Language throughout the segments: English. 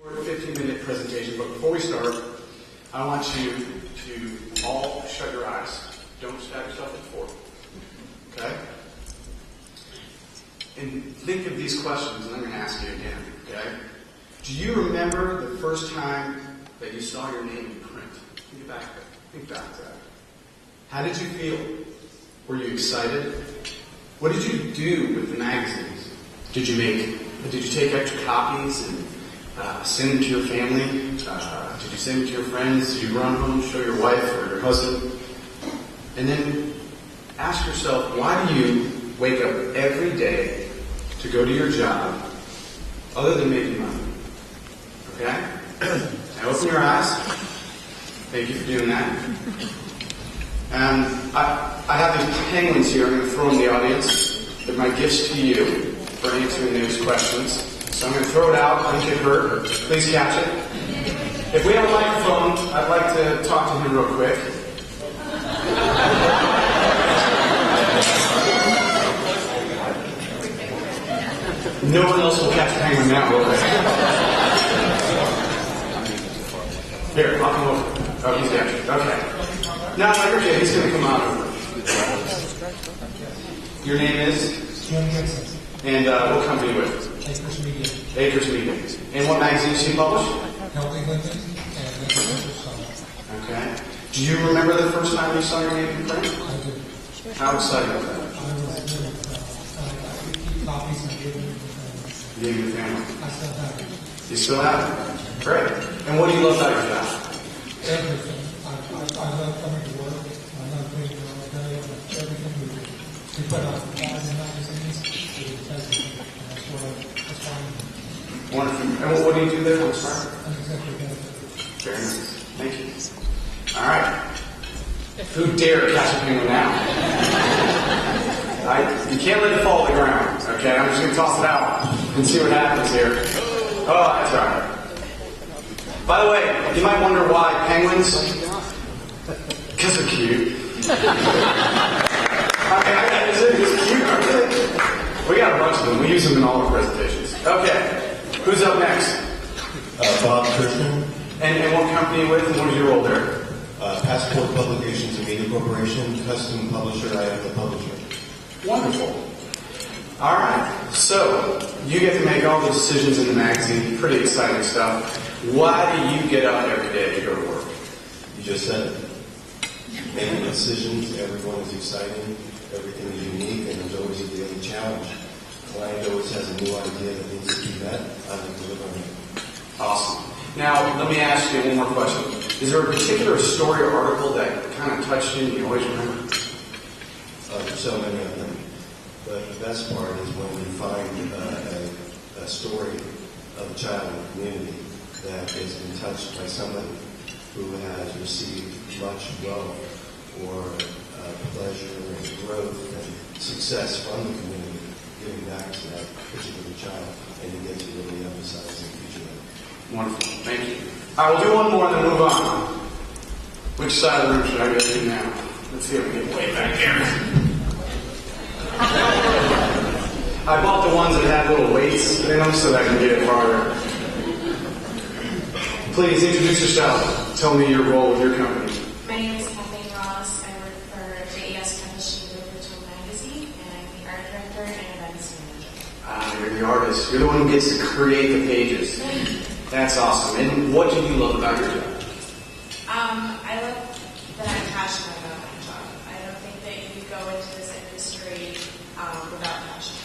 15-minute presentation, but before we start, I want you to all shut your eyes. Don't stab yourself in the foot. Okay? And think of these questions, and I'm going to ask you again. Okay? Do you remember the first time that you saw your name in print? Think back to that. How did you feel? Were you excited? What did you do with the magazines? Did you take extra copies and send them to your family? Did you send them to your friends? Did you run home, show your wife or your husband? And then ask yourself, why do you wake up every day to go to your job other than making money? Okay? Now open your eyes. Thank you for doing that. And I have these penguins here. I'm going to throw them in the audience. They're my gifts to you for answering those questions. So I'm going to throw it out. Don't get hurt. Please catch it. If we have a microphone, I'd like to talk to him real quick. No one else will catch a penguin now, will they? Here, I'll come over. Oh, he's got you. Okay. No, you're okay. He's going to come out over. Your name is? Jim Gibson. And what company with? Acres Media. Acres Media. And what magazines do you publish? Healthy Living and Mental Summer. Okay. Do you remember the first time you saw your name in print? I do. How excited was that? I keep copies and give them to friends. You gave your family. I still have it. You still have it? Great. And what do you love about your job? Everything. I love coming to work. I love being there all day. Everything we put out ads and magazines. That's why I'm Wonderful. And what do you do there? I'm sorry. an executive editor. Very nice. Thank you. All right. Who dare catch a penguin now? You can't let it fall to the ground. Okay, I'm just going to toss it out and see what happens here. Oh, that's all right. By the way, you might wonder why penguins. Because they're cute. It's cute, aren't they? We got a bunch of them. We use them in all our presentations. Okay, who's up next? Bob Kirschman, And what company are you with, and what is your role there? Passport Publications and Media Corporation, custom publisher. I am the publisher. Wonderful. All right, so you get to make all the decisions in the magazine. Pretty exciting stuff. Why do you get up every day to go to work? You just said it. Making decisions, everyone is exciting, everything is unique, and there's always a daily challenge. The client always has a new idea that needs to be met. I like to live on it. Awesome. Now, let me ask you one more question. Is there a particular story or article that kind of touched you and you always remember? There's so many of them. But the best part is when you find a story of a child in the community that has been touched by somebody who has received much love or pleasure and growth and success from the community, giving back to that particular child, and you get to really emphasize and feature that. Wonderful. Thank you. I will do one more and then move on. Which side of the room should I go to now? Let's see if we get way back here. I bought the ones that had little weights in them so that I can get it farther. Please introduce yourself. Tell me your role with your company. My name is Kathleen Ross. I work for JES Publishing Literature Magazine, and I'm the art director and events manager. You're the artist. You're the one who gets to create the pages. That's awesome. And what do you love about your job? I love that I'm passionate about my job. I don't think that you go into this industry without passion.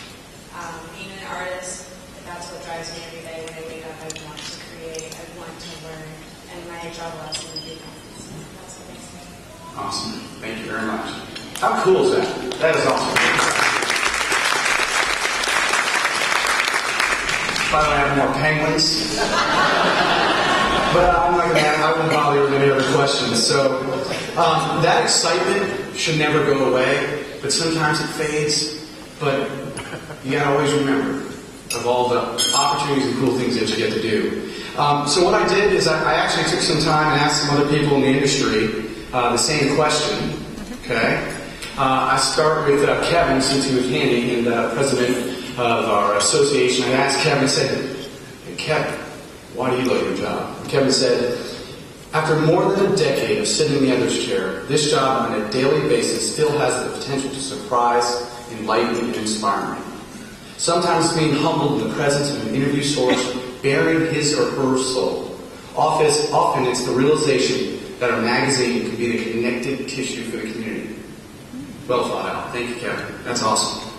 Being an artist, that's what drives me every day when I wake up. I want to create, I want to learn, and my job allows me to do that. So that's what makes me. Awesome. Thank you very much. How cool is that? That is awesome. By the way, I have more penguins. But I won't bother you with any other questions. So, that excitement should never go away, but sometimes it fades. But you gotta always remember of all the opportunities and cool things that you get to do. So what I did is I actually took some time and asked some other people in the industry the same question. Okay? I start with Kevin, since he was handy, and president of our association. I asked Kevin, I said, hey, Kevin, why do you love your job? And Kevin said, after more than a decade of sitting in the editor's chair, this job on a daily basis still has the potential to surprise, enlighten, and inspire me. Sometimes being humbled in the presence of an interview source bearing his or her soul. Often it's the realization that a magazine can be the connective tissue for the community. Well thought out. Thank you, Kevin. That's awesome.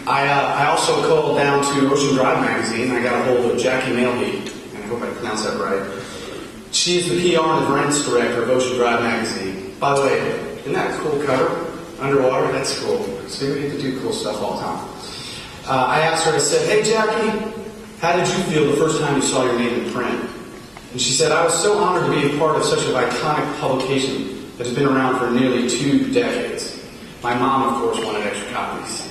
I also called down to Ocean Drive magazine. I got a hold of Jackie Mailheat, and I hope I pronounced that right. She's the PR and events director of Ocean Drive magazine. By the way, isn't that a cool cover? Underwater? That's cool. So we get to do cool stuff all the time. I asked her, I said, hey Jackie, how did you feel the first time you saw your name in print? And she said, I was so honored to be a part of such an iconic publication that has been around for nearly 2 decades. My mom, of course, wanted extra copies.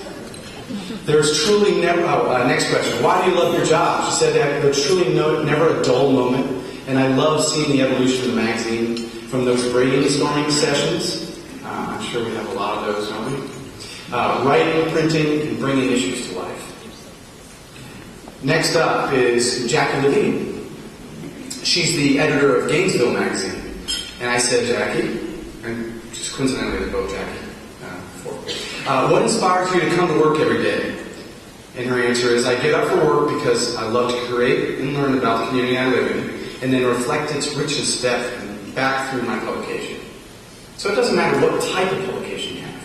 There's truly never, next question, why do you love your job? She said that there's truly never a dull moment, and I love seeing the evolution of the magazine from those brainstorming sessions. I'm sure we have a lot of those, don't we? Writing, printing, and bringing issues to life. Next up is Jackie Levine. She's the editor of Gainesville magazine. And I said, Jackie, and just coincidentally they're both Jackie, what inspires you to come to work every day? And her answer is, I get up for work because I love to create and learn about the community I live in, and then reflect its richest depth back through my publication. So it doesn't matter what type of publication you have.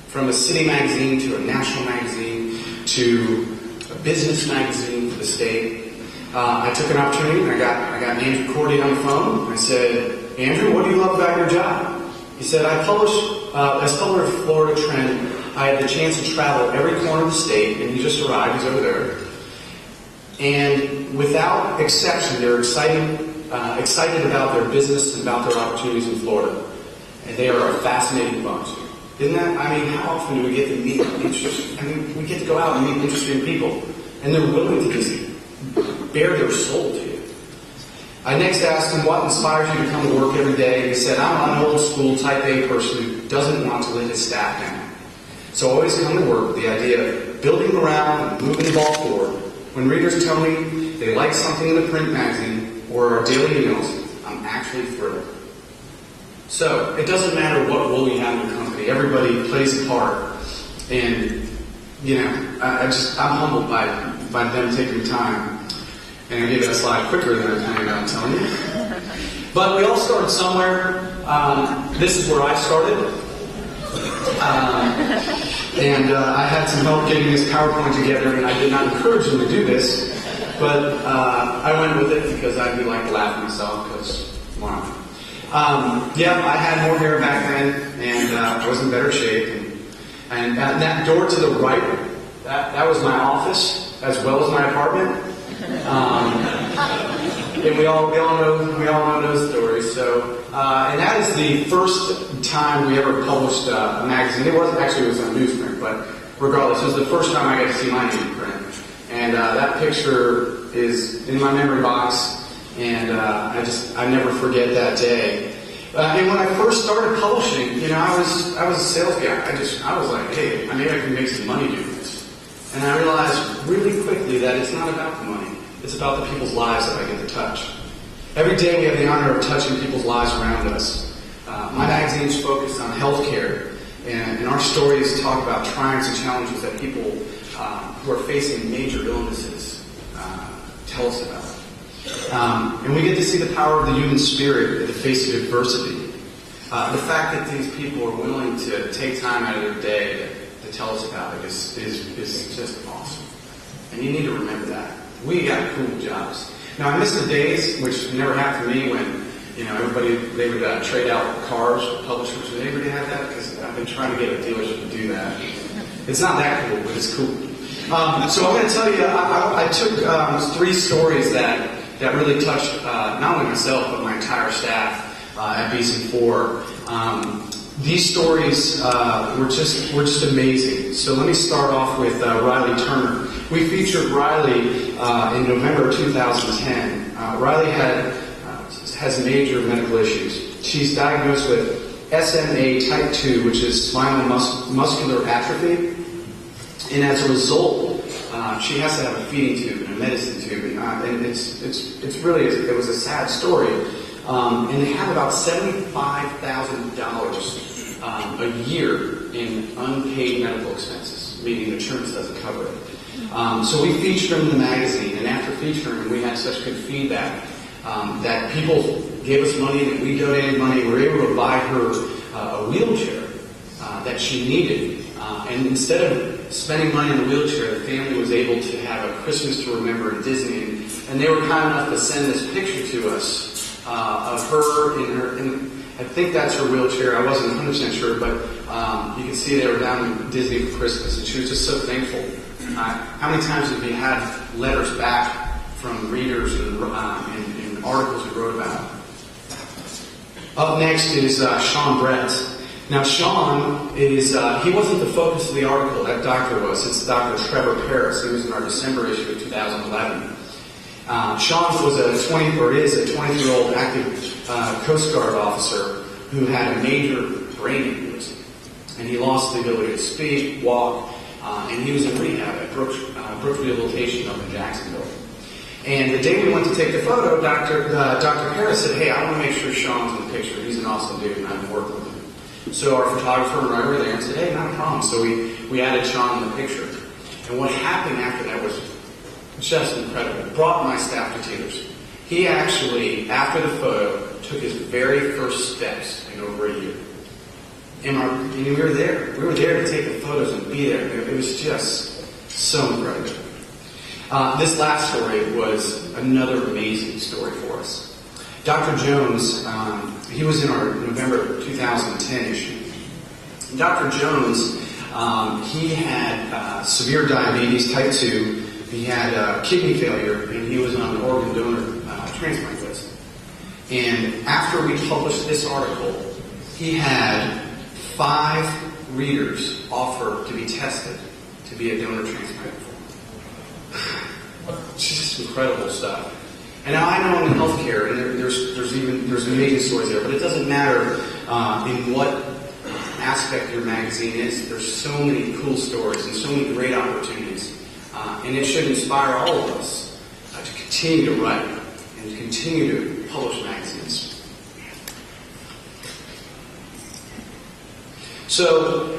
From a city magazine to a national magazine to a business magazine for the state. I took an opportunity and I got Andrew Cordy on the phone. I said, Andrew, what do you love about your job? He said, I publish, as publisher of Florida Trend, I had the chance to travel every corner of the state, and he just arrived, he's over there. And without exception, they're excited about their business and about their opportunities in Florida. And they are a fascinating bunch. Isn't that, how often do we get to meet we get to go out and meet interesting people. And they're willing to just bare their soul to you. I next asked him what inspires you to come to work every day. He said, I'm an old school type A person who doesn't want to let his staff down. So I always come to work with the idea of building morale and moving the ball forward. When readers tell me they like something in the print magazine or our daily emails, I'm actually thrilled. So it doesn't matter what role you have in the company. Everybody plays a part. And, I'm humbled by them taking the time. And I gave that slide quicker than I planned on telling you. But we all started somewhere. This is where I started. And I had some help getting this PowerPoint together, and I did not encourage them to do this. But I went with it because I do like to laugh at myself, because, wow. I had more hair back then, and I was in better shape. And that door to the right, that was my office, as well as my apartment. And we all know those stories. So, and that is the first time we ever published a magazine. It was on newsprint, but regardless, it was the first time I got to see my name in print. And that picture is in my memory box, and I never forget that day. And when I first started publishing, I was a sales guy. I was like, hey, maybe I can make some money doing this. And I realized really quickly that it's not about the money. It's about the people's lives that I get to touch. Every day we have the honor of touching people's lives around us. My magazine is focused on healthcare, and our stories talk about triumphs and challenges that people who are facing major illnesses tell us about. And we get to see the power of the human spirit in the face of adversity. The fact that these people are willing to take time out of their day to tell us about it is just awesome. And you need to remember that. We got cool jobs. Now, I miss the days, which never happened to me, when they would trade out cars with publishers. Did anybody have that? Because I've been trying to get a dealership to do that. It's not that cool, but it's cool. So I'm going to tell you, I took 3 stories that really touched not only myself, but my entire staff at BC4. These stories were just amazing. So let me start off with Riley Turner. We featured Riley in November 2010. Riley has major medical issues. She's diagnosed with SMA type 2, which is spinal muscular atrophy. And as a result, she has to have a feeding tube and a medicine tube, and it was a sad story. And they have about $75,000 a year in unpaid medical expenses, meaning the insurance doesn't cover it. So we featured them in the magazine, and after featuring them, we had such good feedback that people gave us money, and we donated money. We were able to buy her a wheelchair that she needed. And instead of spending money on the wheelchair, the family was able to have a Christmas to remember in Disney. And they were kind enough to send this picture to us of her in her. And I think that's her wheelchair. I wasn't 100% sure, but you can see they were down in Disney for Christmas, and she was just so thankful. How many times have you had letters back from readers and articles we wrote about? Up next is Sean Brett. Now, Sean is, he wasn't the focus of the article, that doctor was. It's Dr. Trevor Paris. He was in our December issue of 2011. Sean is a 20-year-old active Coast Guard officer who had a major brain aneurysm. And he lost the ability to speak, walk, and he was in rehab at Brooks Rehabilitation up in Jacksonville. And the day we went to take the photo, Dr. Harris said, "Hey, I want to make sure Sean's in the picture. He's an awesome dude, and I've been working with him." So our photographer and writer were there and said, "Hey, not a problem." So we added Sean in the picture. And what happened after that was just incredible. It brought my staff to tears. He actually, after the photo, took his very first steps in over a year. And we were there. We were there to take the photos and be there. It was just so incredible. This last story was another amazing story for us. Dr. Jones, he was in our November 2010 issue. Dr. Jones, he had severe diabetes, type 2. He had kidney failure, and he was on an organ donor transplant list. And after we published this article, he had 5 readers offer to be tested to be a donor transplant. It's just incredible stuff. And now I know I'm in healthcare, and there's amazing stories there, but it doesn't matter in what aspect your magazine is. There's so many cool stories and so many great opportunities, and it should inspire all of us to continue to write and to continue to publish magazines. So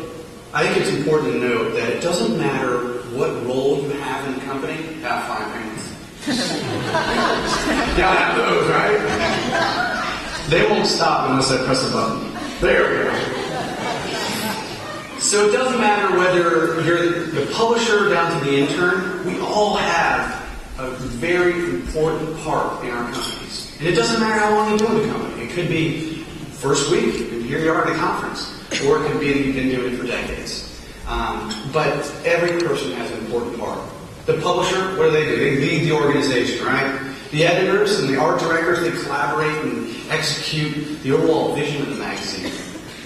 I think it's important to note that it doesn't matter what role you have in the company. Have 5 hands. Y'all have those, right? They won't stop unless I press a button. There we go. So it doesn't matter whether you're the publisher down to the intern. We all have a very important part in our companies. And it doesn't matter how long you've been with the company. It could be first week, and here you are at the conference. Or it could be that you've been doing it for decades. But every person has an important part. The publisher, what do? They lead the organization, right? The editors and the art directors, they collaborate and execute the overall vision of the magazine.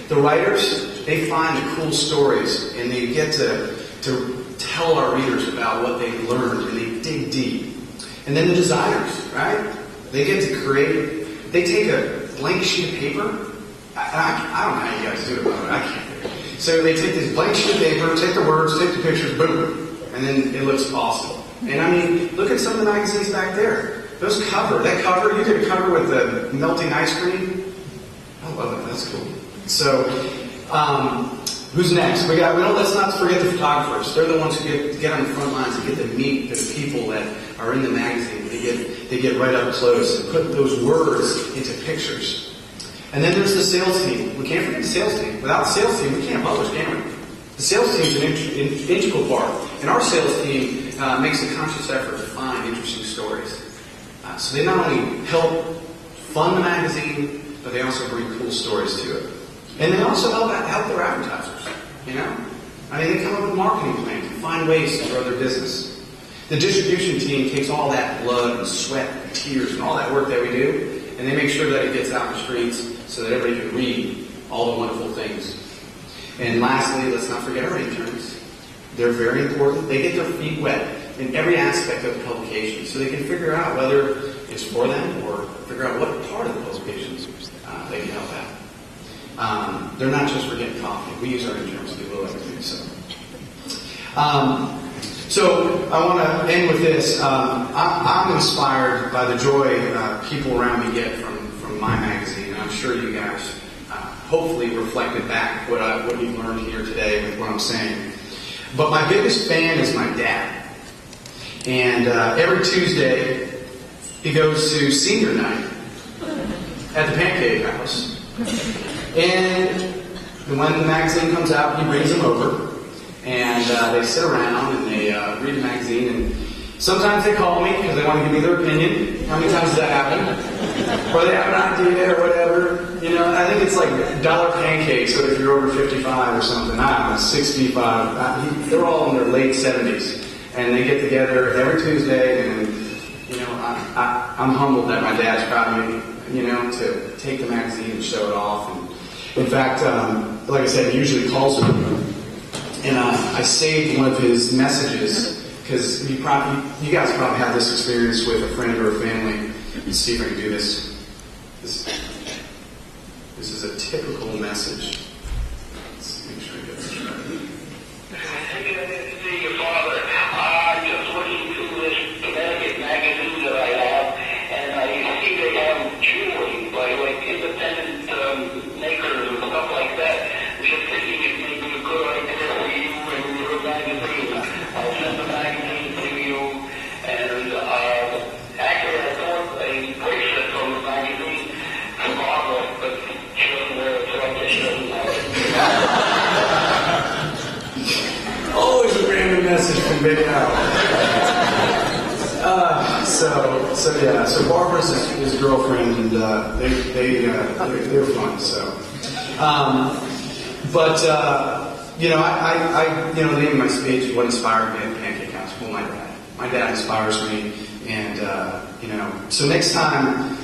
The writers, they find the cool stories, and they get to tell our readers about what they've learned, and they dig deep. And then the designers, right? They get to create. They take a blank sheet of paper. I don't know how you guys do it, but I can't. So they take this blank sheet of paper, take the words, take the pictures, boom. And then it looks awesome. And I mean, look at some of the magazines back there. That cover, you did a cover with the melting ice cream. I love it. That's cool. So, who's next? Let's not forget the photographers. They're the ones who get on the front lines and get to meet the people that are in the magazine. They get right up close and put those words into pictures. And then there's the sales team. We can't forget the sales team. Without the sales team, we can't publish, can we? The sales team is an integral part. And our sales team makes a conscious effort to find interesting stories. So they not only help fund the magazine, but they also bring cool stories to it. And they also help their advertisers. You know? I mean, they come up with marketing plans and find ways to grow their business. The distribution team takes all that blood and sweat and tears and all that work that we do, and they make sure that it gets out in the streets so that everybody can read all the wonderful things. And lastly, let's not forget our interns. They're very important. They get their feet wet in every aspect of the publication so they can figure out whether it's for them or figure out what part of the publications they can help out. They're not just for getting coffee. We use our interns to do everything. So, So I want to end with this. I'm inspired by the joy people around me get from my magazine, and I'm sure you guys hopefully reflected back what you've learned here today with what I'm saying. But my biggest fan is my dad. And every Tuesday, he goes to senior night at the Pancake House. And when the magazine comes out, he brings them over. And they sit around and they read the magazine. And sometimes they call me because they want to give me their opinion. How many times does that happen? Or they have an idea or whatever. You know, I think it's like dollar pancakes. So if you're over 55 or something, I don't know, 65. They're all in their late 70s. And they get together every Tuesday. And, you know, I'm humbled that my dad's proud of me, you know, to take the magazine and show it off. And in fact, like I said, he usually calls me. And I saved one of his messages because you guys probably have this experience with a friend or a family. Let's see if I can do this. This is a typical message. Let's make sure I get this right. Hey, good to see your father. Just looking through this Connecticut magazine that I have, and I see they have jewelry by like independent makers and stuff like that. Just thinking it may be a good idea for you and your magazine. I'll send the magazine to you, and actually I bought a bracelet from the magazine from Barbara, but she doesn't wear it, so I guess she doesn't have it. Always a random message from Big Al. So Barbara's his girlfriend, and they're fun. So, you know, the name of my speech is what inspired me at Pancake House. Well, my dad. My dad inspires me, and you know. So next time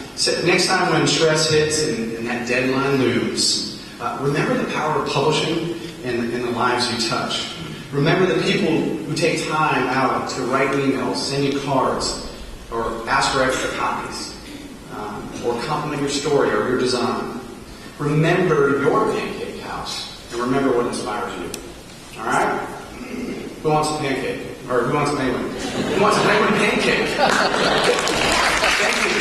when stress hits and that deadline looms, remember the power of publishing and the lives you touch. Remember the people who take time out to write emails, send you cards, or ask for extra copies, or compliment your story or your design. Remember your Pancake House, and remember what inspires you. All right? Who wants a pancake? Or who wants a penguin? Who wants a penguin pancake? Thank you.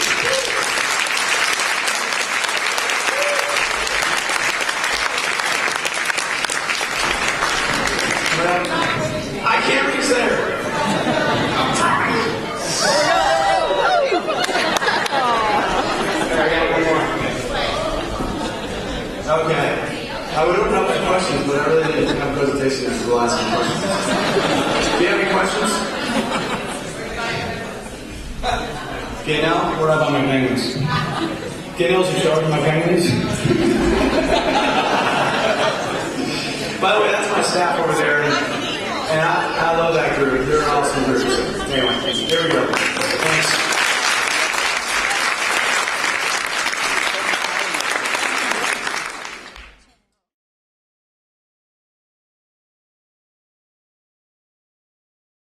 I can't reach there. I'm trying. I got one more. Okay. I would open up for questions, but I really didn't have a presentation after the last question. Do you have any questions? Gaynell, what about my penguins? Gaynell's in charge of my penguins? By the way, that's my staff over there. And I love that group. They're an awesome group. So, anyway, here we go. Thanks.